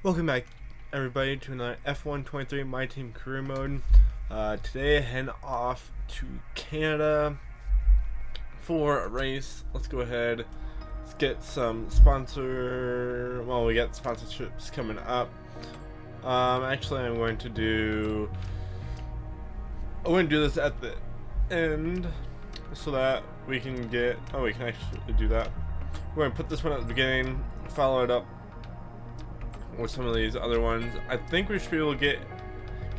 Welcome back, everybody, to another F1 23 My Team Career Mode. Today, heading off to Canada for a race. Let's go ahead. Let's get some we got sponsorships coming up. Actually, I'm going to do this at the end so that we can get. Oh, we can actually do that. We're going to put this one at the beginning, follow it up with some of these other ones. I think we should be able to get.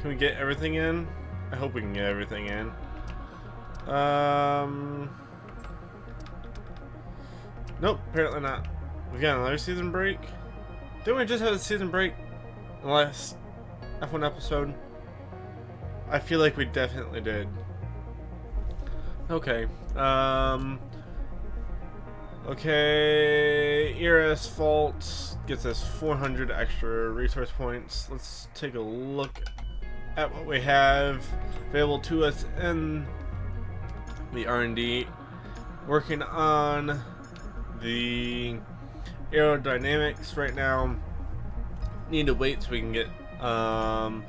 Can we get everything in? I hope we can get everything in. Nope, apparently not. We got another season break. Didn't we just have a season break in the last F1 episode? I feel like we definitely did. Okay. Okay, Ear Asphalt gets us 400 extra resource points. Let's take a look at what we have available to us in the R&D. Working on the aerodynamics right now. Need to wait so we can get some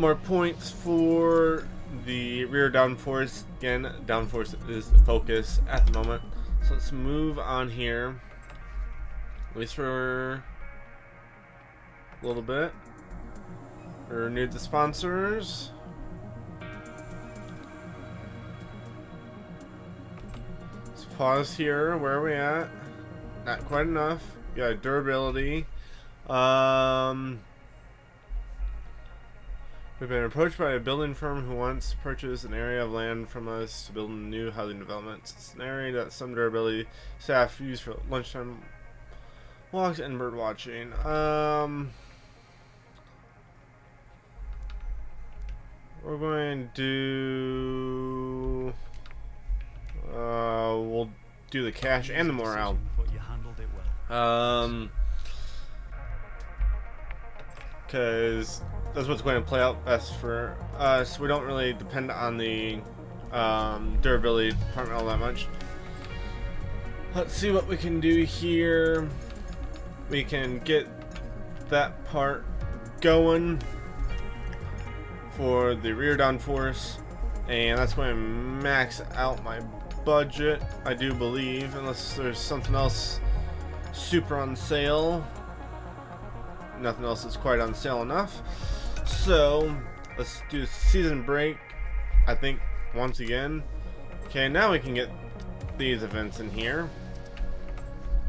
more points for the rear downforce. Again, downforce is the focus at the moment. So let's move on here, at least for a little bit. We renewed the sponsors. Let's pause here. Where are we at? Not quite enough. We got durability. We've been approached by a building firm who wants to purchase an area of land from us to build new housing developments. It's an area that some durability staff use for lunchtime walks and bird watching. We're going to do. We'll do the cash and the morale. Because that's what's going to play out best for us. We don't really depend on the durability department all that much. Let's see what we can do here. We can get that part going for the rear downforce, and that's going to max out my budget, I do believe, unless there's something else super on sale. Nothing else is quite on sale enough. So let's do season break, I think, once again. Okay, now we can get these events in here.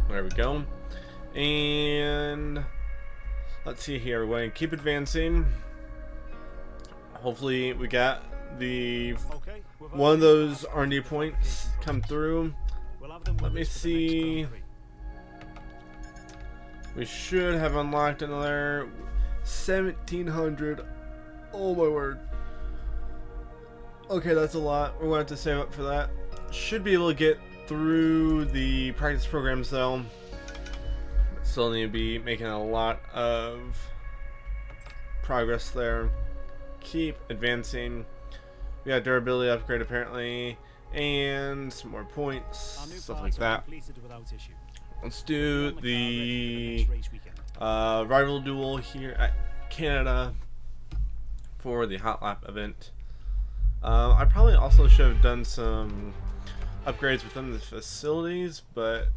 There we go. And let's see here. We're going to keep advancing. Hopefully we got the one of those R&D points come through. Let me see. We should have unlocked another 1,700. Oh my word. Okay, that's a lot. We're going to have to save up for that. Should be able to get through the practice programs though. Still need to be making a lot of progress there. Keep advancing. We got durability upgrade apparently, and some more points, stuff like that. Let's do the rival duel here at Canada for the hot lap event. I probably also should have done some upgrades within the facilities, but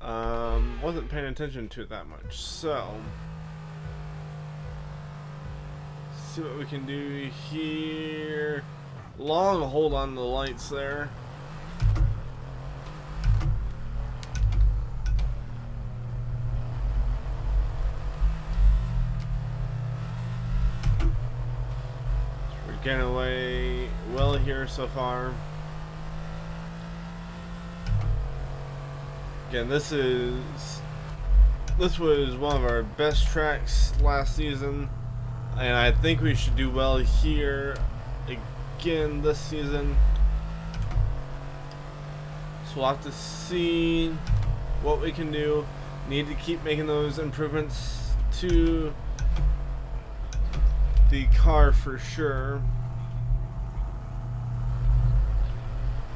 wasn't paying attention to it that much. So let's see what we can do here. Long hold on the lights there. Getting away well here so far. Again, this was one of our best tracks last season, and I think we should do well here again this season. So we'll have to see what we can do. Need to keep making those improvements to the car for sure.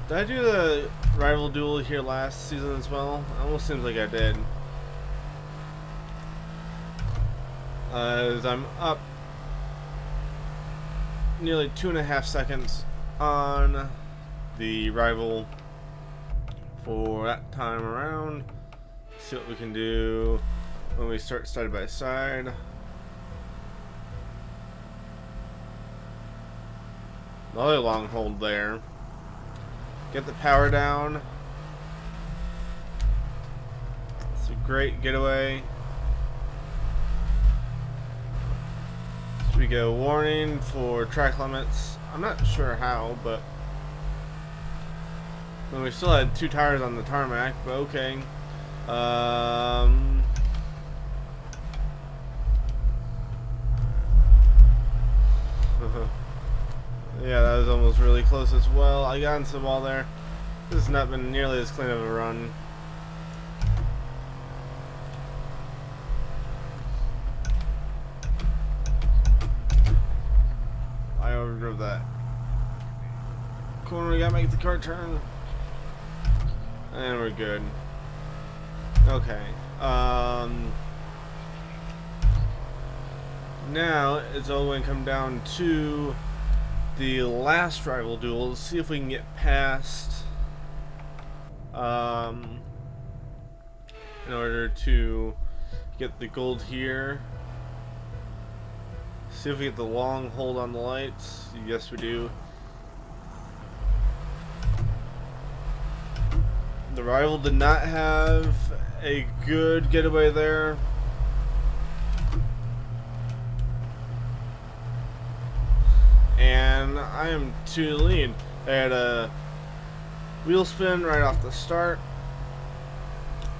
Did I do the rival duel here last season as well? It almost seems like I did. As I'm up nearly 2.5 seconds on the rival for that time around. See what we can do when we start side by side. Another long hold there. Get the power down. It's a great getaway. So we get a warning for track limits. I'm not sure how, but when we still had 2 tires on the tarmac, but okay. Yeah, that was almost really close as well. I got into the wall there. This has not been nearly as clean of a run. I overdrove that corner. We gotta make the car turn. And we're good. Okay. Now it's all going to come down to the last rival duel. Let's see if we can get past in order to get the gold here. See if we get the long hold on the lights. Yes, we do. The rival did not have a good getaway there. And I am to the lead. They had a wheel spin right off the start.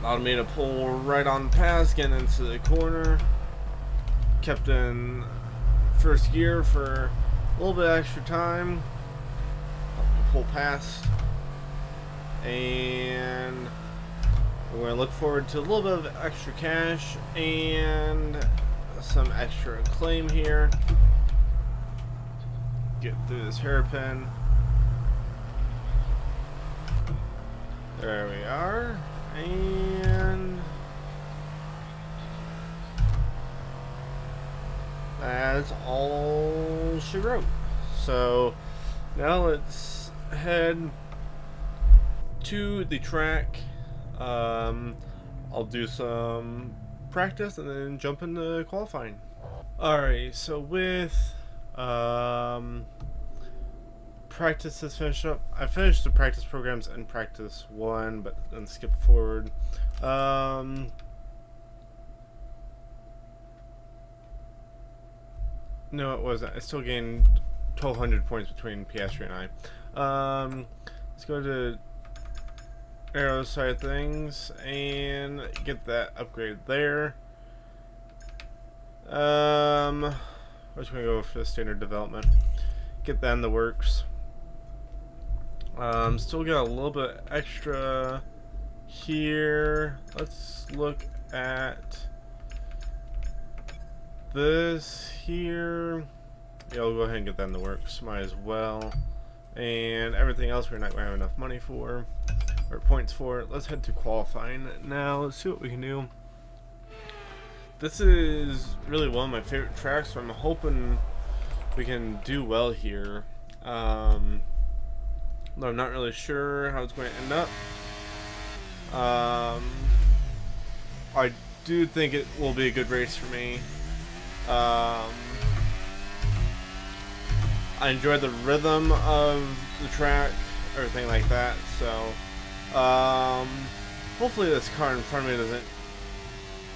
Allowed me to pull right on past, getting into the corner. Kept in first gear for a little bit extra time. Helped me pull past. And we're going to look forward to a little bit of extra cash and some extra acclaim here. Get through this hairpin. There we are. And that's all she wrote. So now let's head to the track. I'll do some practice and then jump into qualifying. Alright, so with practice is finished up. I finished the practice programs in practice 1, but then skipped forward. No, it wasn't. I still gained 1,200 points between Piastri and I. Let's go to arrow side things and get that upgrade there. We're just gonna go for the standard development. Get that in the works. Still got a little bit extra here. Let's look at this here. Yeah, I'll go ahead and get that in the works. Might as well. And everything else we're not going to have enough money for, or points for. Let's head to qualifying now. Let's see what we can do. This is really one of my favorite tracks, so I'm hoping we can do well here. Though I'm not really sure how it's going to end up. I do think it will be a good race for me. I enjoy the rhythm of the track, everything like that. So hopefully this car in front of me doesn't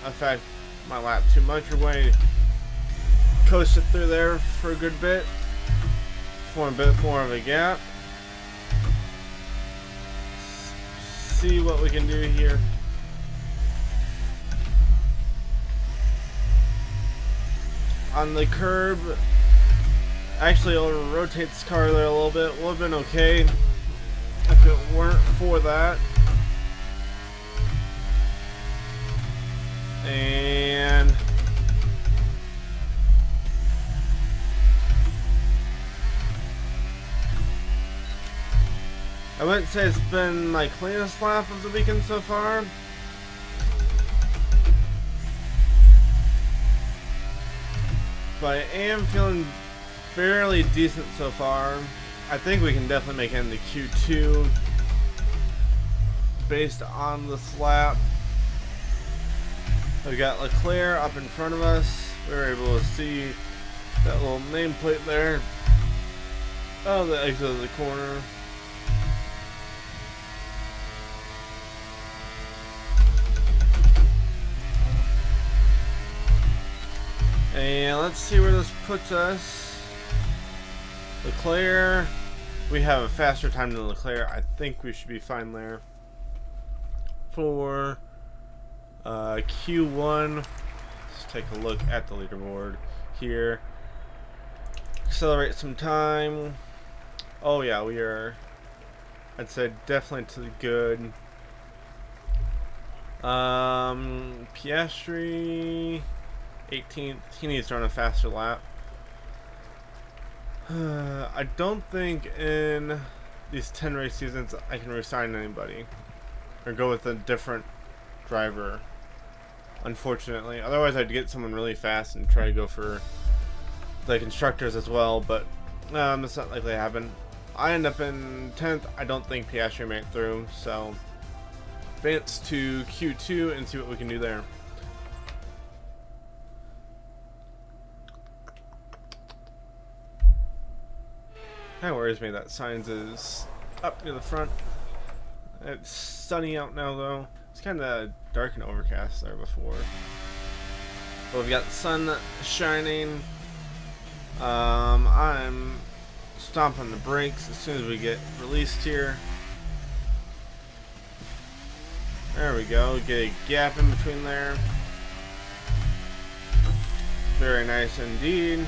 affect my lap too much. We're going to coast it through there for a good bit, form a bit more of a gap. See what we can do here. On the curb, actually I'll rotate this car there a little bit. Would have been okay if it weren't for that. And I wouldn't say it's been my cleanest lap of the weekend so far. But I am feeling fairly decent so far. I think we can definitely make it into Q2 based on this lap. We got Leclerc up in front of us. We were able to see that little nameplate there. Oh, the exit of the corner. And let's see where this puts us. Leclerc. We have a faster time than Leclerc. I think we should be fine there. For Q1, let's take a look at the leaderboard here. Accelerate some time. Oh yeah, we are, I'd say, definitely to the good. Piastri 18th. He needs to run a faster lap. I don't think in these 10 race seasons I can resign anybody or go with a different driver, unfortunately. Otherwise I'd get someone really fast and try to go for the constructors as well, but it's not likely to happen. I end up in 10th. I don't think Piastri made it through, so advance to Q2 and see what we can do there. Kind of worries me that signs is up near the front. It's sunny out now though. It's kind of dark and overcast there before. But we've got the sun shining. I'm stomping the brakes as soon as we get released here. There we go. Get a gap in between there. Very nice indeed.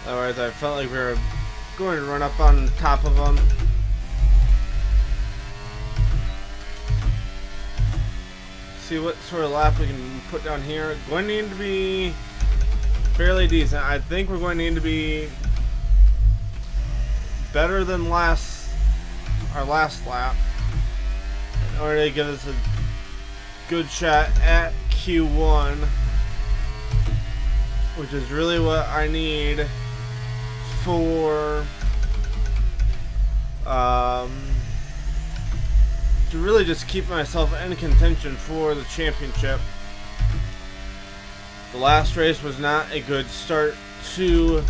Otherwise, I felt like we were going to run up on top of them. See what sort of lap we can put down here. Going to need to be fairly decent. I think we're going to need to be better than our last lap in order to give us a good shot at Q1, which is really what I need for to really just keep myself in contention for the championship. The last race was not a good start to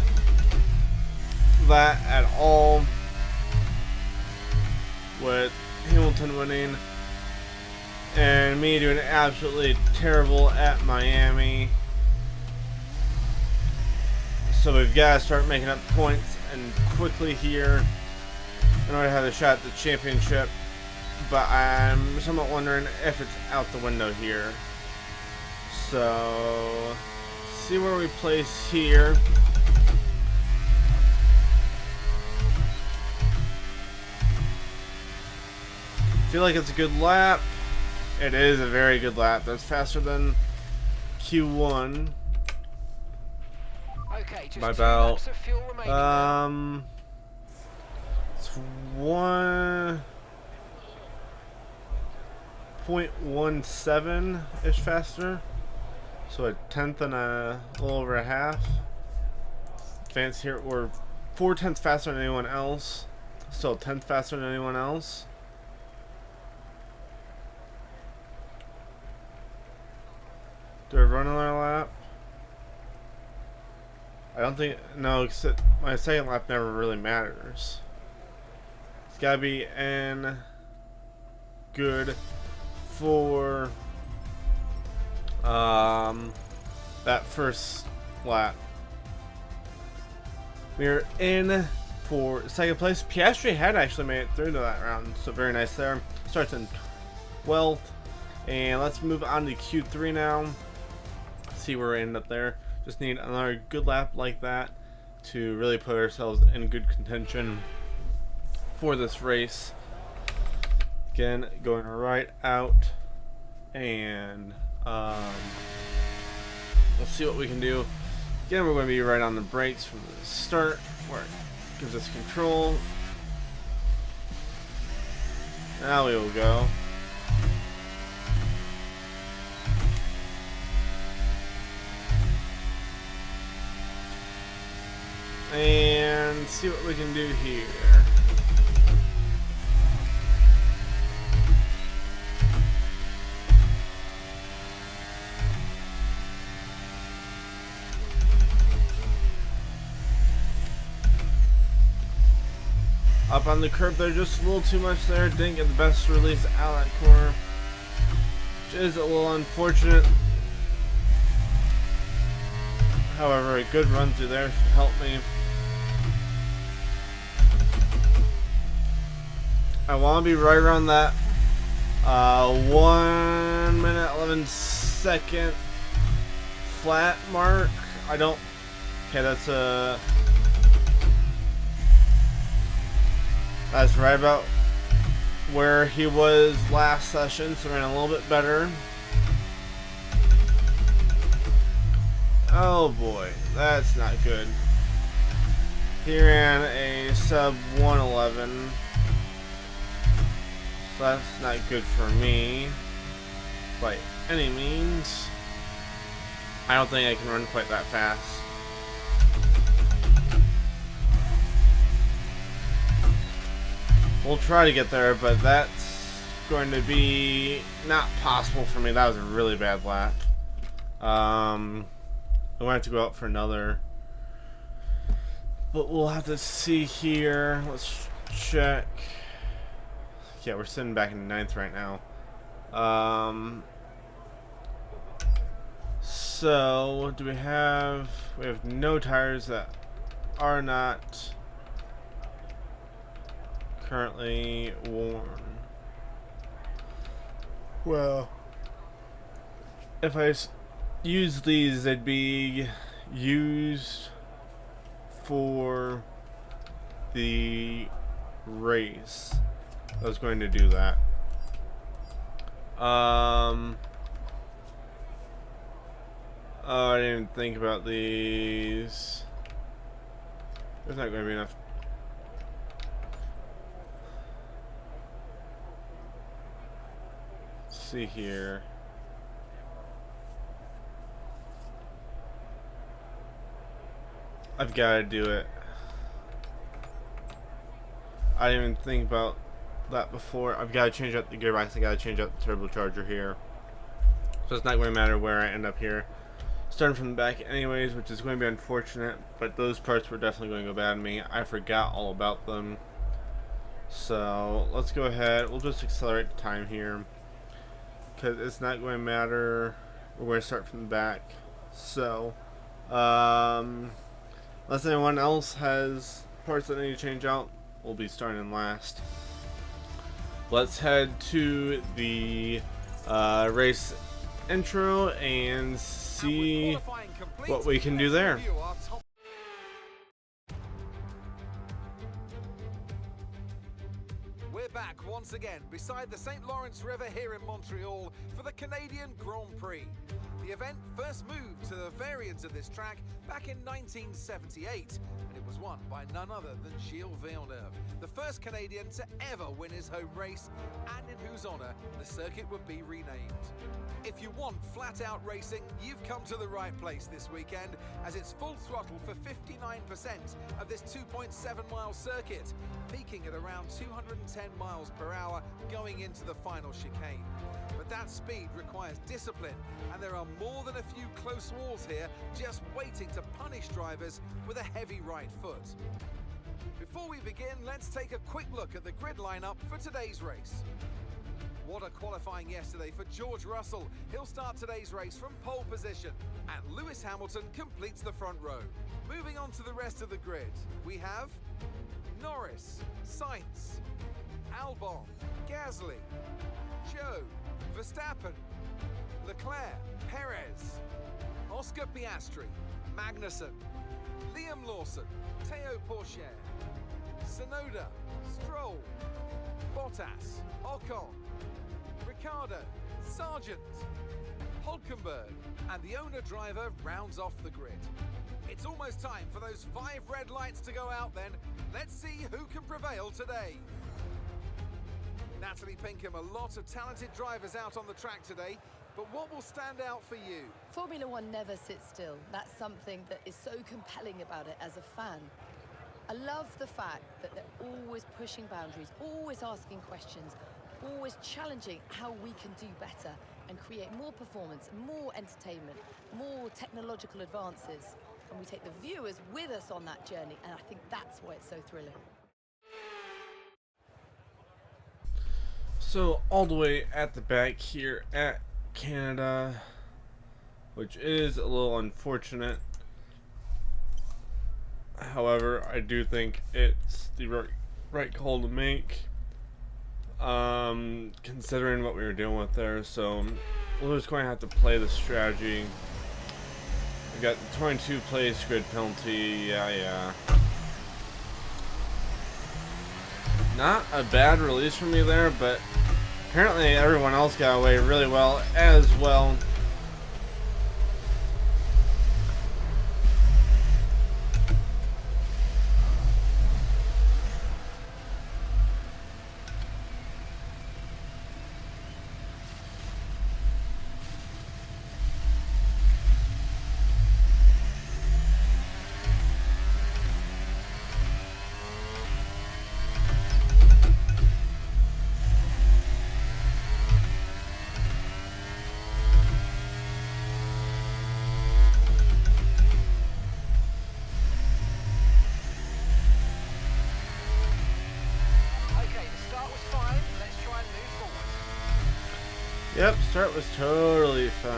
that at all, with Hamilton winning and me doing absolutely terrible at Miami. So we've got to start making up points and quickly here in order to have a shot at the championship. But I'm somewhat wondering if it's out the window here. So, see where we place here. Feel like it's a good lap. It is a very good lap. That's faster than Q1. Okay, just by about it's 1.17 ish faster, so a tenth and a little over a half. Advance here, we're 4/10 faster than anyone else, still a tenth faster than anyone else. Do I run another lap? I don't think, no, except my second lap never really matters. It's gotta be in good for that first lap. We're in for second place. Piastri had actually made it through to that round, so very nice there. Starts in 12th, and let's move on to Q3 now. See where we end up there. Just need another good lap like that to really put ourselves in good contention for this race. Again, going right out, and let's see what we can do. Again, we're going to be right on the brakes from the start. We're Gives us control. Now we will go. And see what we can do here. Up on the curb there, just a little too much there. Didn't get the best release out of that corner, which is a little unfortunate. However, a good run through there should help me. I want to be right around that 1 minute 11 second flat mark. I don't. Okay, that's right about where he was last session, so ran a little bit better. Oh boy, that's not good. He ran a sub 111. So that's not good for me by any means. I don't think I can run quite that fast. We'll try to get there, but that's going to be not possible for me. That was a really bad lap. I'm going to have to go out for another. But we'll have to see here. Let's check. Yeah, we're sitting back in 9th right now. So, do we have... We have no tires that are not currently worn. Well, if I use these, they'd be used for the race. I was going to do that. Oh, I didn't even think about these. There's not going to be enough. Let's see here. I've got to do it. I didn't even think about that before. I've got to change out the gearbox. I got to change out the turbocharger here. So it's not going to matter where I end up here. Starting from the back anyways, which is going to be unfortunate, but those parts were definitely going to go bad on me. I forgot all about them. So let's go ahead. We'll just accelerate the time here, because it's not going to matter. We're going to start from the back. So unless anyone else has parts that need to change out, we'll be starting in last. Let's head to the race intro and see what we can do there. We're back once again beside the St. Lawrence River here in Montreal for the Canadian Grand Prix. The event first moved to the variant of this track back in 1978, and it was won by none other than Gilles Villeneuve, the first Canadian to ever win his home race, and in whose honour the circuit would be renamed. If you want flat-out racing, you've come to the right place this weekend, as it's full throttle for 59% of this 2.7-mile circuit, peaking at around 210 miles per hour going into the final chicane. But that speed requires discipline, and there are more than a few close walls here just waiting to punish drivers with a heavy right foot. Before we begin, let's take a quick look at the grid lineup for today's race. What a qualifying yesterday for George Russell. He'll start today's race from pole position, and Lewis Hamilton completes the front row. Moving on to the rest of the grid, we have Norris, Sainz, Albon, Gasly, Joe, Verstappen, Leclerc, Perez, Oscar Piastri, Magnussen, Liam Lawson, Théo Pourchaire, Tsunoda, Stroll, Bottas, Ocon, Ricciardo, Sargent, Hülkenberg, and the owner driver rounds off the grid. It It's almost time for those 5 red lights to go out then. Let's see who can prevail today. Natalie Pinkham, a lot of talented drivers out on the track today, but what will stand out for you? Formula One never sits still. That's something that is so compelling about it as a fan. I love the fact that they're always pushing boundaries, always asking questions, always challenging how we can do better and create more performance, more entertainment, more technological advances. And we take the viewers with us on that journey, and I think that's why it's so thrilling. So all the way at the back here at Canada, which is a little unfortunate. However, I do think it's the right call to make, considering what we were dealing with there. So we're just going to have to play the strategy. We got the 22 place grid penalty. Yeah. Not a bad release from me there, but apparently everyone else got away really well as well. Yep, start was totally fine.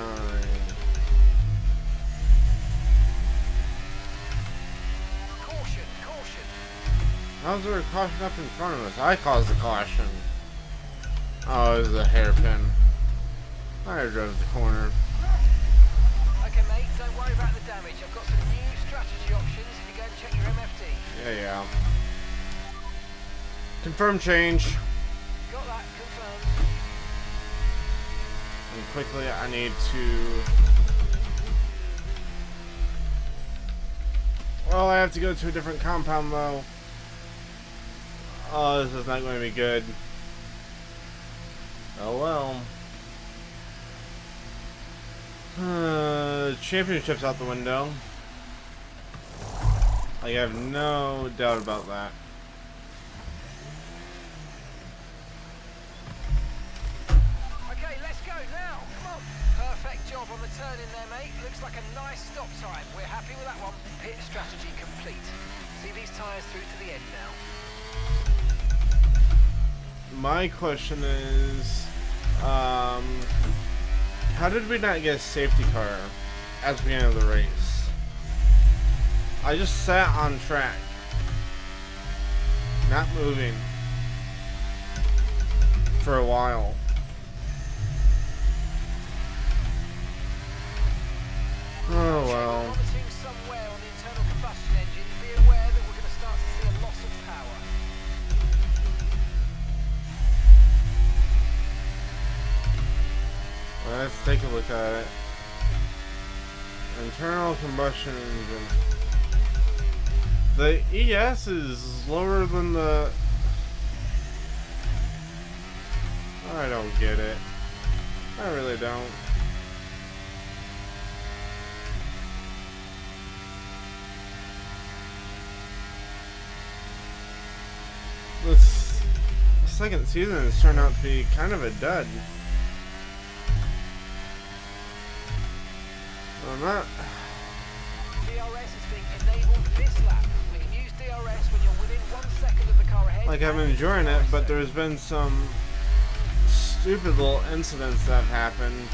Caution, caution. How's there a caution up in front of us? I caused the caution. Oh, it was a hairpin. I drove the corner. Okay, mate, don't worry about the damage. I've got some new strategy options if you go and check your MFD. Yeah. Confirm change. Got that, confirmed. And quickly, I need to... Well, I have to go to a different compound, though. Oh, this is not going to be good. Oh, well. Championship's out the window. I have no doubt about that. Okay, let's go now. Come on. Perfect job on the turn in there, mate. Looks like a nice stop time. We're happy with that one. Pit strategy complete. See these tyres through to the end now. My question is, how did we not get a safety car at the beginning of the race? I just sat on track, not moving, for a while. Oh well. Monitoring somewhere on the internal combustion engine. Be aware that we're going to start to see a loss of power. Let's take a look at it. Internal combustion engine. The ES is lower than the... I don't get it. I really don't. This second season has turned out to be kind of a dud. I'm not... DRS is being enabled this lap. We can use DRS when you're within 1 second of the car ahead. Like, I'm enjoying it, but there's been some stupid little incidents that have happened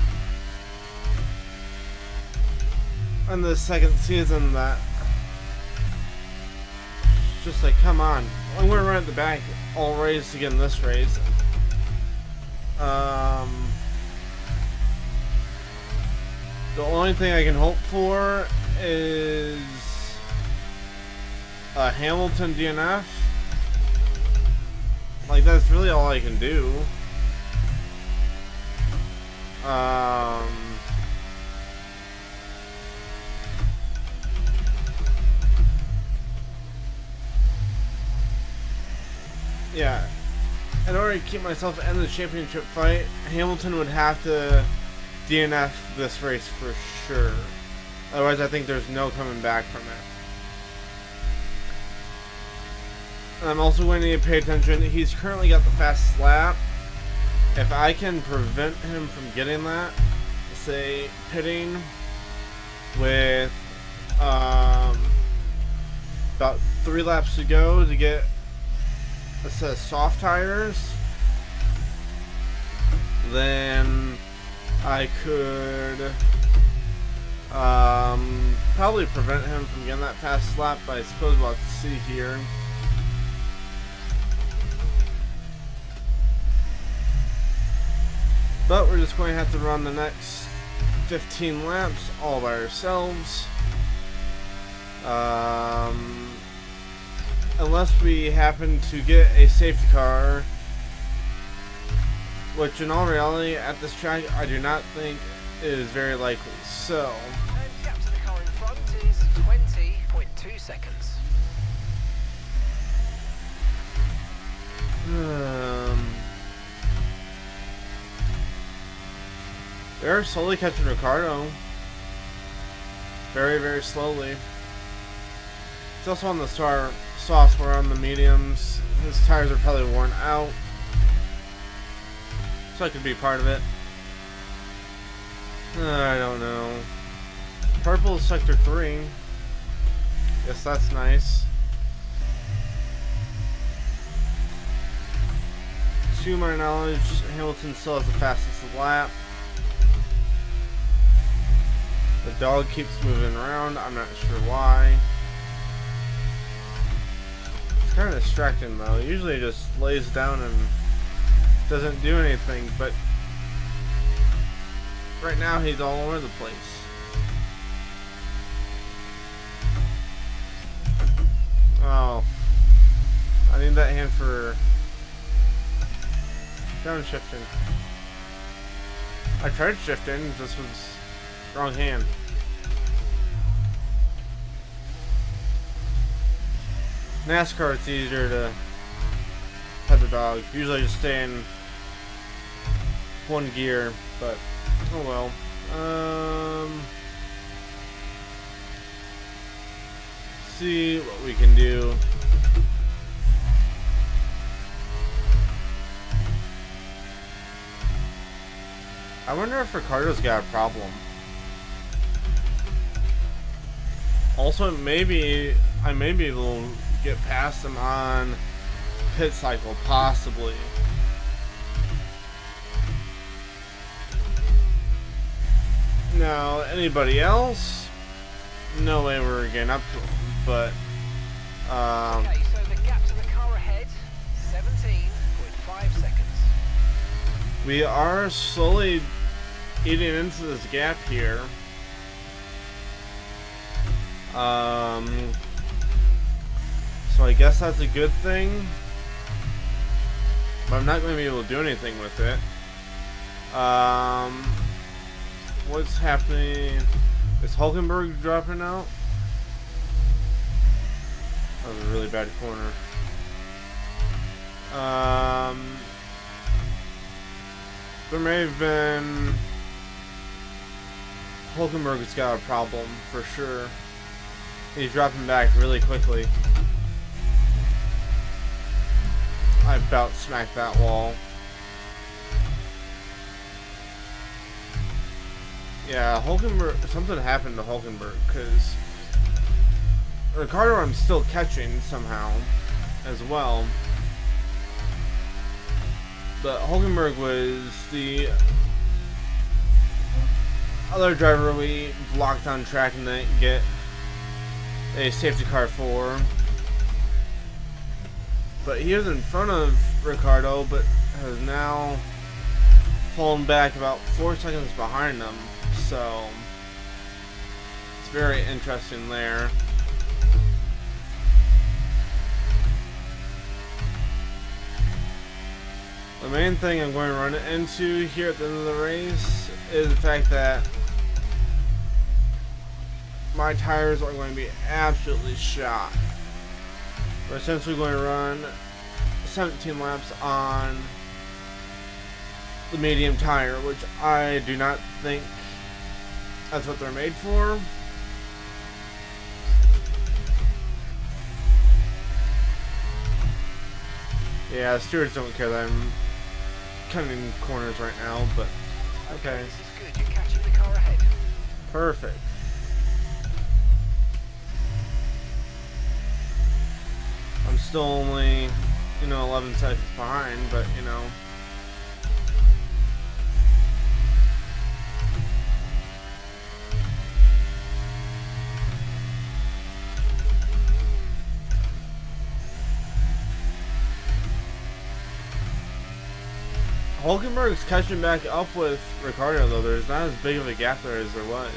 in the second season that... Just like, come on. I'm going to run at the back all race to get in this race. The only thing I can hope for is a Hamilton DNF. Like, that's really all I can do. yeah, in order to keep myself in the championship fight, Hamilton would have to DNF this race for sure. Otherwise, I think there's no coming back from it. I'm also going to need to pay attention. He's currently got the fastest lap. If I can prevent him from getting that, say pitting with about 3 laps to go to get a set of soft tires, then I could probably prevent him from getting that fast lap, but I suppose we'll have to see here. But we're just going to have to run the next 15 laps all by ourselves. Unless we happen to get a safety car, which in all reality at this track I do not think is very likely. So, And gap to the car in front is 20.2 seconds. They're slowly catching Ricardo. Very, very slowly. It's also on the softs, we're on the mediums. His tires are probably worn out, so I could be part of it. I don't know. Purple is sector 3. Guess that's nice. To my knowledge, Hamilton still has the fastest lap. The dog keeps moving around. I'm not sure why. It's kind of distracting though. Usually it just lays down and doesn't do anything, but right now he's all over the place. Oh. I need that hand for downshifting. I tried shifting, this was wrong hand. NASCAR, it's easier to pet the dog. Usually I just stay in one gear, but oh well. See what we can do. I wonder if Ricardo's got a problem. Also, maybe I may be able to get past him on pit cycle, possibly. Now, anybody else? No way we're getting up to him, but Okay, so the gap to the car ahead, 17.5 seconds. we are slowly eating into this gap here. So I guess that's a good thing, but I'm not going to be able to do anything with it. What's happening? Is Hulkenberg dropping out? That was a really bad corner. There may have been... Hulkenberg's got a problem, for sure. He's dropping back really quickly. I about smacked that wall. Yeah, Hulkenberg, something happened to Hulkenberg, because Ricardo I'm still catching somehow as well. But Hulkenberg was the other driver we blocked on track and didn't get a safety car for. But he was in front of Ricardo, but has now fallen back about 4 seconds behind him. So it's very interesting there. The main thing I'm going to run into here at the end of the race is the fact that my tires are going to be absolutely shot. We're essentially going to run 17 laps on the medium tire, which I do not think that's what they're made for. Yeah, stewards don't care that I'm cutting corners right now, but okay. This is good. You're catching the car ahead. Perfect. I'm still only, 11 seconds behind, but Hulkenberg's catching back up with Ricciardo, though. There's not as big of a gap there as there was.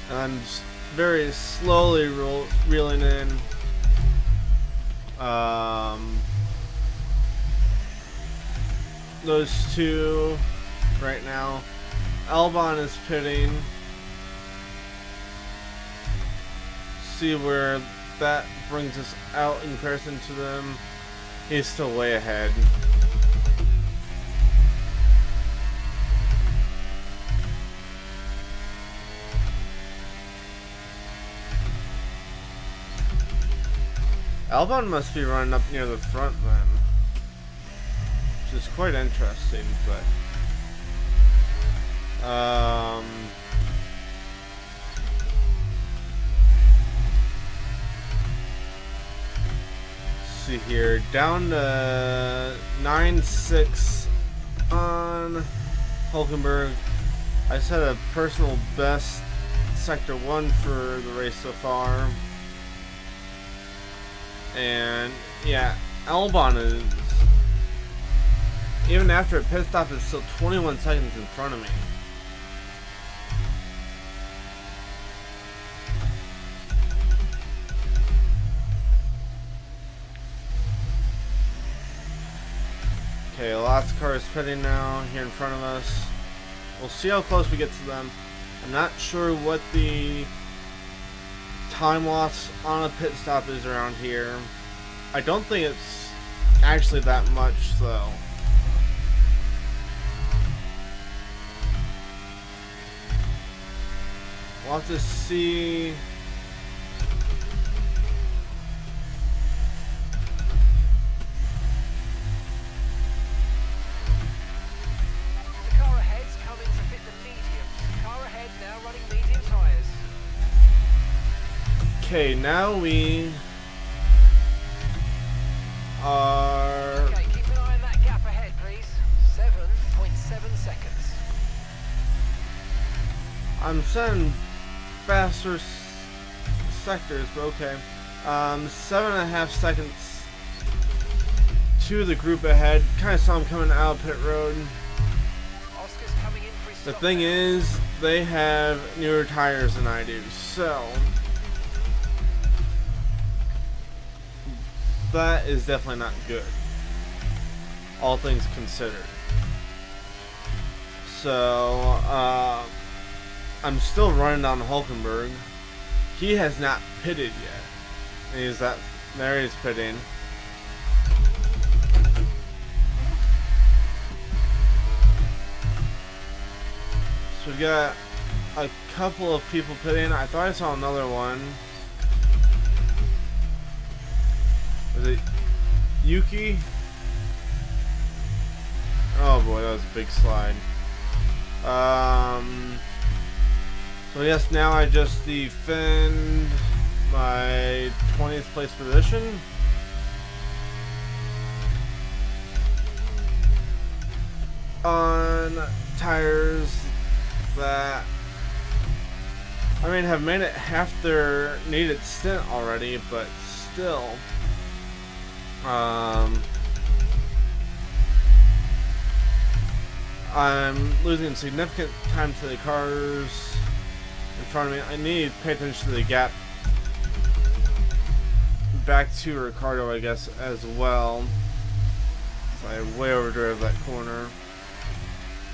And I'm just very slowly reeling in those two right now. Albon is pitting. See where that brings us out in comparison to them. He's still way ahead. Albon must be running up near the front then, which is quite interesting, but see here, down to 9.6 on Hulkenberg. I set a personal best sector 1 for the race so far. And yeah, Albon is, even after a pit stop, is still 21 seconds in front of me. Okay, lots of cars pitting now here in front of us. We'll see how close we get to them. I'm not sure what the time loss on a pit stop is around here. I don't think it's actually that much though. We'll have to see. The car ahead's coming to fit the mediums. Car ahead now running medium tyres. Okay, now we are. Okay, keep an eye on that gap ahead, please. 7.7 seconds. I'm setting faster sectors, but okay. 7.5 seconds to the group ahead. Kind of saw him coming out of pit road. Oscar's coming in for his The stop thing now. is, they have newer tires than I do, so that is definitely not good, all things considered. So I'm still running down Hulkenberg. He has not pitted yet. And he's that there he's pitting. So we got a couple of people pitting. I thought I saw another one. Was it Yuki? Oh boy, that was a big slide. So yes, now I just defend my 20th place position. On tires that, I mean, have made it half their needed stint already, but still, I'm losing significant time to the cars in front of me. I need to pay attention to the gap back to Ricciardo, I guess, as well. So I way overdrove that corner.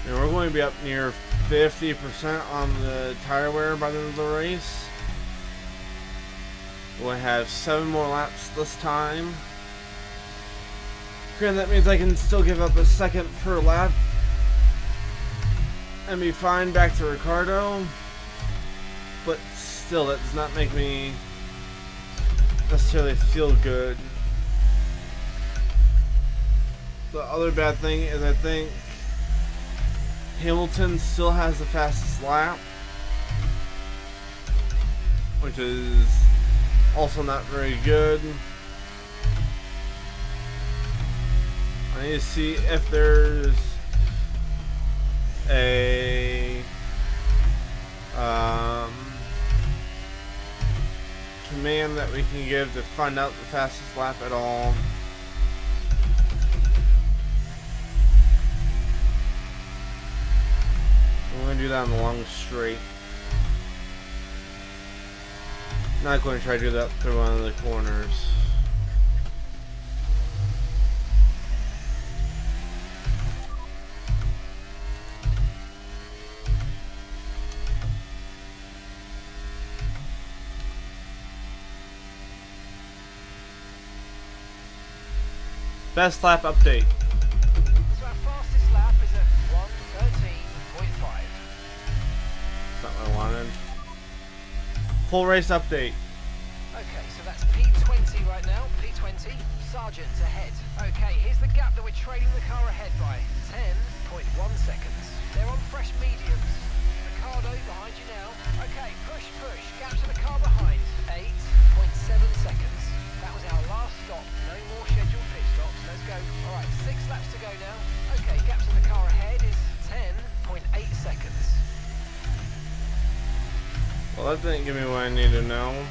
And we're going to be up near 50% on the tire wear by the end of the race. We'll have 7 more laps this time. Granted, that means I can still give up a second per lap and be fine back to Ricardo. But still, that does not make me necessarily feel good. The other bad thing is I think Hamilton still has the fastest lap, which is also not very good. I need to see if there's a command that we can give to find out the fastest lap at all. We're going to do that on the long straight. Not going to try to do that through one of the corners. Best lap update. So our fastest lap is at 1:13.5. That's not what I wanted. Full race update. Okay, so that's P20 right now. P20, Sargent's ahead. Okay, here's the gap that we're trailing the car ahead by. 10.1 seconds. They're on fresh mediums. Ricardo behind you now. Okay, push, push. Gap to the car behind. 8.7 seconds. That was our last stop. No more scheduled pit stops. Let's go. All right, 6 laps to go now. Okay, gap to the car ahead is 10.8 seconds. Well, that didn't give me what I need to know.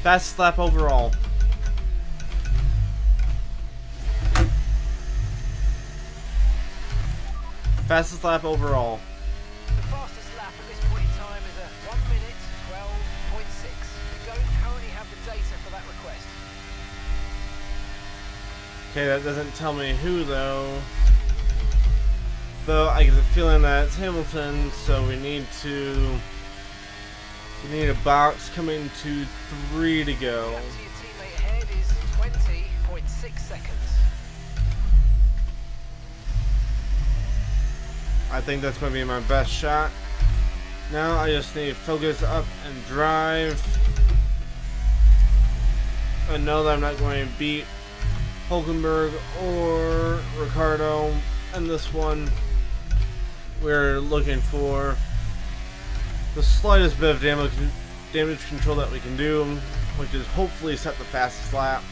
Fastest lap overall. Fastest lap overall. The fastest lap at this point in time is a 1 minute 12.6. We don't currently have the data for that request. Okay, that doesn't tell me who though. Though I get the feeling that it's Hamilton, so we need a box coming to 3 to go. Gap to your teammate ahead is 20.6 seconds. I think that's going to be my best shot. Now I just need to focus up and drive. I know that I'm not going to beat Hulkenberg or Ricardo in this one. We're looking for the slightest bit of damage control that we can do, which is hopefully set the fastest lap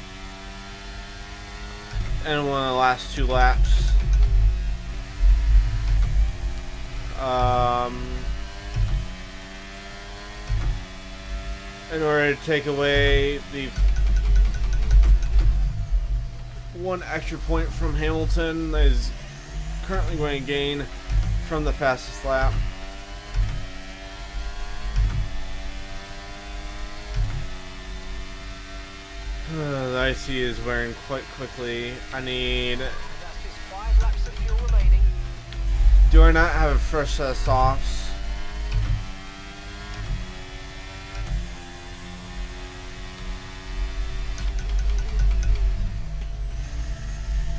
and one of the last 2 laps. In order to take away the 1 extra point from Hamilton that is currently going to gain from the fastest lap. The IC is wearing quite quickly. I need... That's just 5 laps of fuel remaining. Do I not have a fresh set of softs?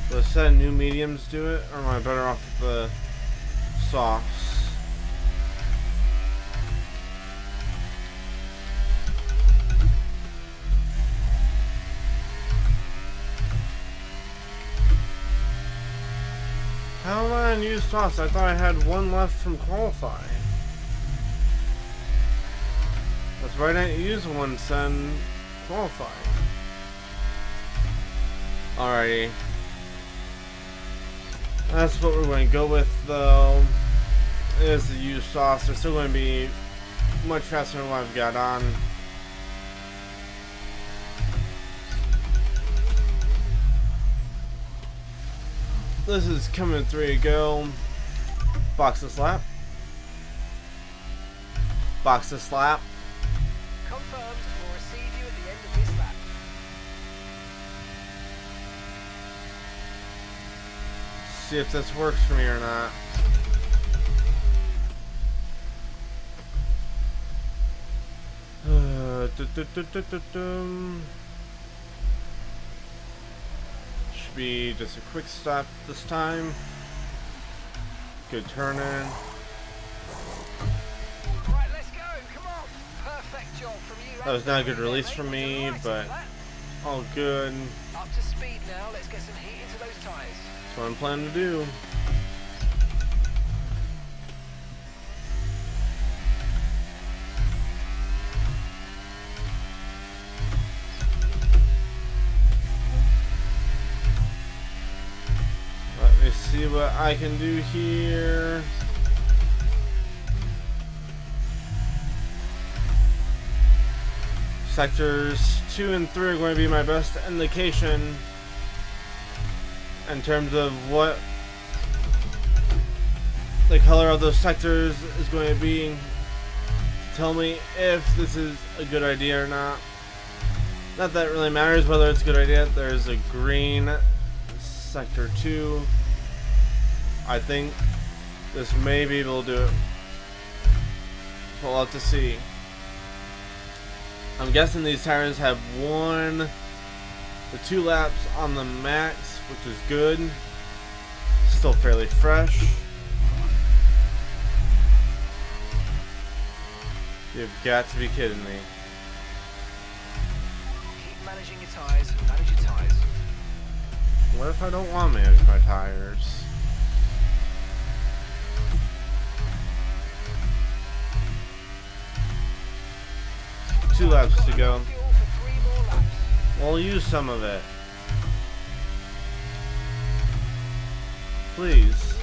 Will a set of new mediums do it, or am I better off with the softs? How am I on used softs? I thought I had 1 left from qualifying. That's right, I didn't use 1 since qualifying. Alrighty. That's what we're going to go with, though. Is the used softs. They're still going to be much faster than what I've got on. This is coming 3 to go. Box this lap. Box this lap. Confirmed. We'll receive you at the end of this lap. See if this works for me or not. Should be just a quick stop this time. Good turn in. Right, let's go. Come on. Perfect job from you. That was not a good release from me, but all good. Up to speed now. Let's get some heat into those tyres. That's what I'm planning to do. Let me see what I can do here. Sectors 2 and 3 are going to be my best indication in terms of what the color of those sectors is going to be to tell me if this is a good idea or not. Not that it really matters whether it's a good idea. There's a green sector 2. I think this may be able to do it. We'll have to see. I'm guessing these tires have the 2 laps on the max, which is good. Still fairly fresh. You've got to be kidding me. Keep managing your tyres. Manage your tyres. What if I don't want to manage my tires? Two laps to go. We'll use some of it. Please.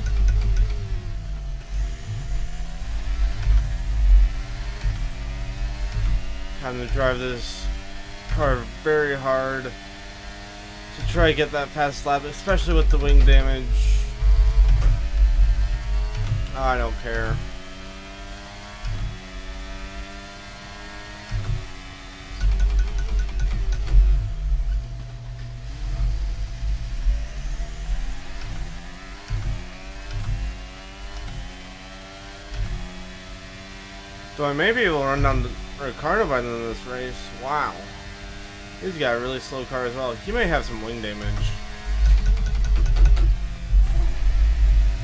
Having to drive this car very hard to try to get that fast lap, especially with the wing damage. I don't care. So I may be able to run down Ricardo by the end of this race. Wow. He's got a really slow car as well. He may have some wing damage.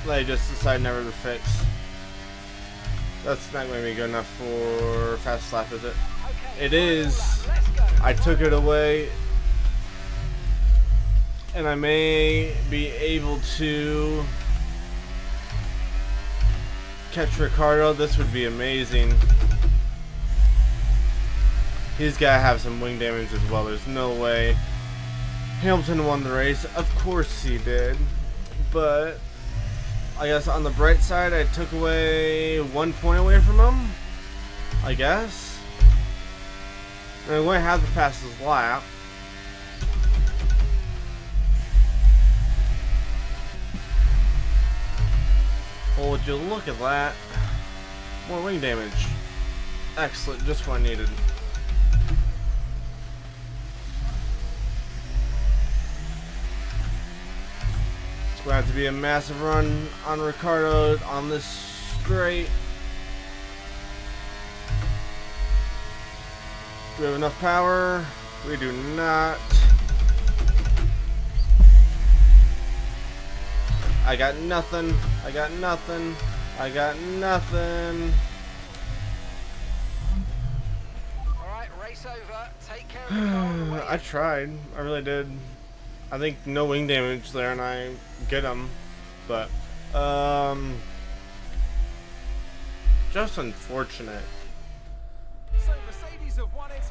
They just decide never to fix. That's not going to be good enough for fast lap, is it? It is. I took it away. And I may be able to catch Ricardo. This would be amazing. He's got to have some wing damage as well. There's no way. Hamilton won the race. Of course he did. But I guess on the bright side, I took away 1 point away from him. I guess. And I'm going to have the fastest lap. Well, would you look at that? More wing damage. Excellent, just what I needed. It's going to have to be a massive run on Ricardo on this straight. Do we have enough power? We do not. I got nothing. I got nothing. I got nothing. Alright, race over. Take care of the car on the way I in. tried. I really did. I think no wing damage there and I get him. But, just unfortunate. So Mercedes have won it.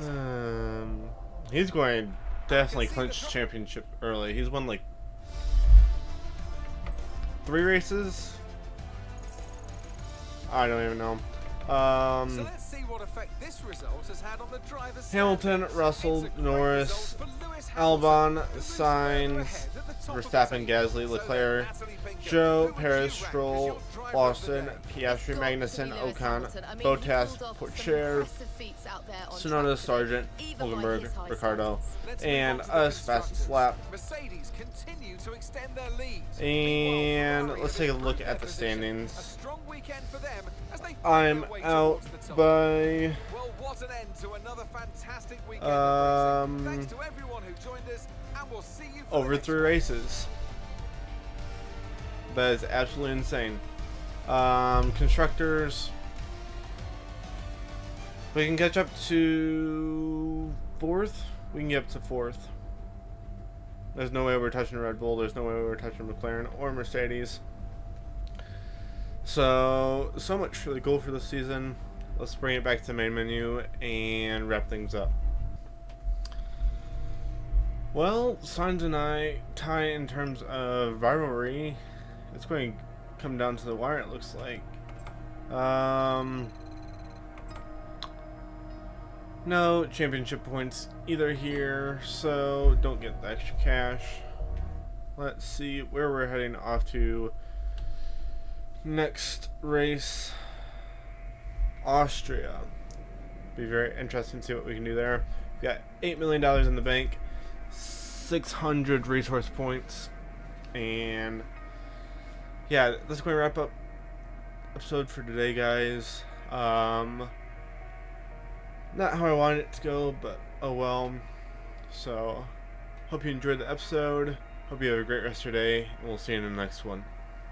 And what He's going to definitely clinch the championship early. He's won like 3 races? I don't even know. So let's see what effect this result has had on the drivers' Hamilton, standings. Russell, It's a great Norris, result for Lewis Albon, Hamilton, who moves Sainz, further ahead at the top of the Verstappen, table. Gasly, So Leclerc, then, Natalie Pinkham, Joe, who would Perez, you rank as Stroll, your driver of the Lawson, day? Piastri, It's got to Magnussen, be Lewis Ocon, Hamilton. I mean, Bottas, he pulled off some Pourchaire, impressive feats out there on Tsunoda, track today, Sargent, even by Hulkenberg, his high Ricardo, standards. Let's move and on to the us fastest constructors. lap. Mercedes continue to extend their lead. And Meanwhile, let's Ferrari take a have look improved at their the position. standings. A strong weekend for them as they fight I'm their way out towards the top. by Well, what an end to another fantastic weekend of racing. Thanks to everyone who joined us, and we'll see you for over the next 3 one. races. That is absolutely insane. Constructors, we can catch up to 4th. We can get up to 4th. There's no way we're touching Red Bull. There's no way we're touching McLaren or Mercedes. So much for the goal for the season. Let's bring it back to the main menu and wrap things up. Well, Sainz and I tie in terms of rivalry. It's going to come down to the wire, it looks like. No championship points either here, so don't get the extra cash. Let's see where we're heading off to. Next race, Austria. Be very interesting to see what we can do there. We got $8 million in the bank, 600 resource points, and yeah, that's going to wrap up episode for today, guys. Not how I wanted it to go, but oh well. So, hope you enjoyed the episode. Hope you have a great rest of your day, and we'll see you in the next one.